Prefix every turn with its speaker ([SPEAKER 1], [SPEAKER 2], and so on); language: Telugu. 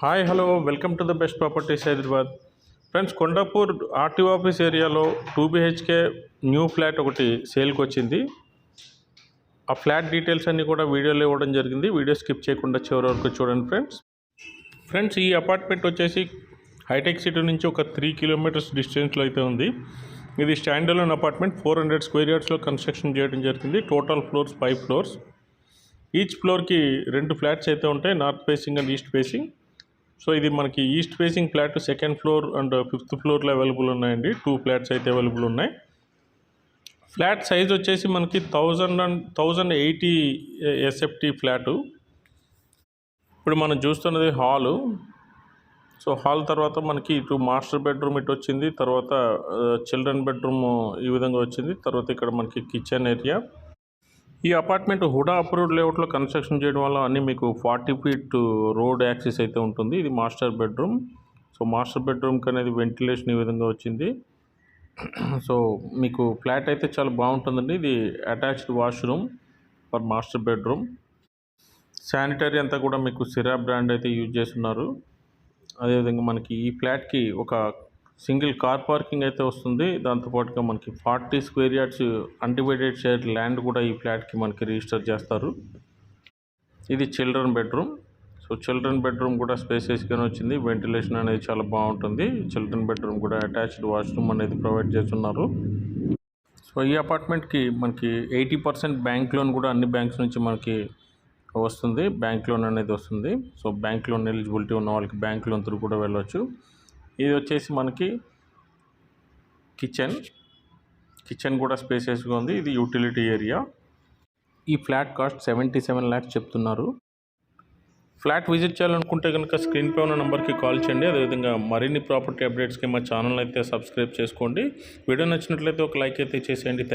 [SPEAKER 1] Hi hello welcome to the best properties Hyderabad. Friends, Kondapur RTO office ఏరియాలో 2 BHK న్యూ ఫ్లాట్ ఒకటి సేల్కి వచ్చింది. ఆ ఫ్లాట్ డీటెయిల్స్ అన్నీ కూడా వీడియోలో ఇవ్వడం జరిగింది. వీడియో స్కిప్ చేయకుండా చివరి వరకు చూడండి ఫ్రెండ్స్. ఈ అపార్ట్మెంట్ వచ్చేసి హైటెక్ సిటీ నుంచి ఒక 3 kilometers డిస్టెన్స్లో అయితే ఉంది. ఇది స్టాండ్ అలోన్ అపార్ట్మెంట్. 400 square yardsలో కన్స్ట్రక్షన్ చేయడం జరిగింది. Total floors 5 floors. ఈచ్ ఫ్లోర్కి 2 ఫ్లాట్స్ అయితే ఉంటాయి, north facing and east facing. So ఇది మనకి east facing flat 2nd floor and 5th floorలో అవైలబుల్ ఉన్నాయండి. 2 ఫ్లాట్స్ అయితే అవైలబుల్ ఉన్నాయి. ఫ్లాట్ సైజ్ వచ్చేసి మనకి 1080 SFT ఫ్లాటు. ఇప్పుడు మనం చూస్తున్నది హాలు. సో హాల్ తర్వాత మనకి ఇటు మాస్టర్ బెడ్రూమ్ ఇటు వచ్చింది, తర్వాత చిల్డ్రన్ బెడ్రూమ్ ఈ విధంగా వచ్చింది, తర్వాత ఇక్కడ మనకి కిచెన్ ఏరియా. ఈ అపార్ట్మెంట్ హుడా అప్రూవ్డ్ లేఅవుట్లో కన్స్ట్రక్షన్ చేయడం వల్ల అన్నీ మీకు 40 feet రోడ్ యాక్సెస్ అయితే ఉంటుంది. ఇది మాస్టర్ బెడ్రూమ్. సో మాస్టర్ బెడ్రూమ్కి అనేది వెంటిలేషన్ ఈ విధంగా వచ్చింది. సో మీకు ఫ్లాట్ అయితే చాలా బాగుంటుందండి. ఇది attached washroom for master bedroom. Sanitary అంతా కూడా మీకు సిరా బ్రాండ్ అయితే యూజ్ చేస్తున్నారు. అదేవిధంగా మనకి ఈ ఫ్లాట్కి ఒక సింగిల్ కార్ పార్కింగ్ అయితే వస్తుంది. దాంతోపాటుగా మనకి 40 square yards undivided share land కూడా ఈ ఫ్లాట్కి మనకి రిజిస్టర్ చేస్తారు. ఇది children bedroom. So children bedroom కూడా స్పేసెస్గానే వచ్చింది. వెంటిలేషన్ అనేది చాలా బాగుంటుంది. చిల్డ్రన్ బెడ్రూమ్ కూడా అటాచ్డ్ వాష్రూమ్ అనేది ప్రొవైడ్ చేస్తున్నారు. సో ఈ అపార్ట్మెంట్కి మనకి 80% బ్యాంక్ లోన్ కూడా అన్ని బ్యాంక్స్ నుంచి మనకి వస్తుంది. బ్యాంక్ లోన్ అనేది వస్తుంది. సో బ్యాంక్ లోన్ ఎలిజిబిలిటీ ఉన్న వాళ్ళకి బ్యాంక్ లోన్ త్రూ కూడా వెళ్ళవచ్చు. ఇది వచ్చేసి మనకి కిచెన్ కూడా స్పేసెస్గా ఉంది. ఇది యూటిలిటీ ఏరియా. ఈ ఫ్లాట్ కాస్ట్ 77 lakhs చెప్తున్నారు. ఫ్లాట్ విజిట్ చేయాలనుకుంటే కనుక స్క్రీన్పై ఉన్న నెంబర్కి కాల్ చేయండి. అదేవిధంగా మరిన్ని ప్రాపర్టీ అప్డేట్స్కి మా ఛానల్ అయితే సబ్స్క్రైబ్ చేసుకోండి. వీడియో నచ్చినట్లయితే ఒక లైక్ అయితే చేసేయండి.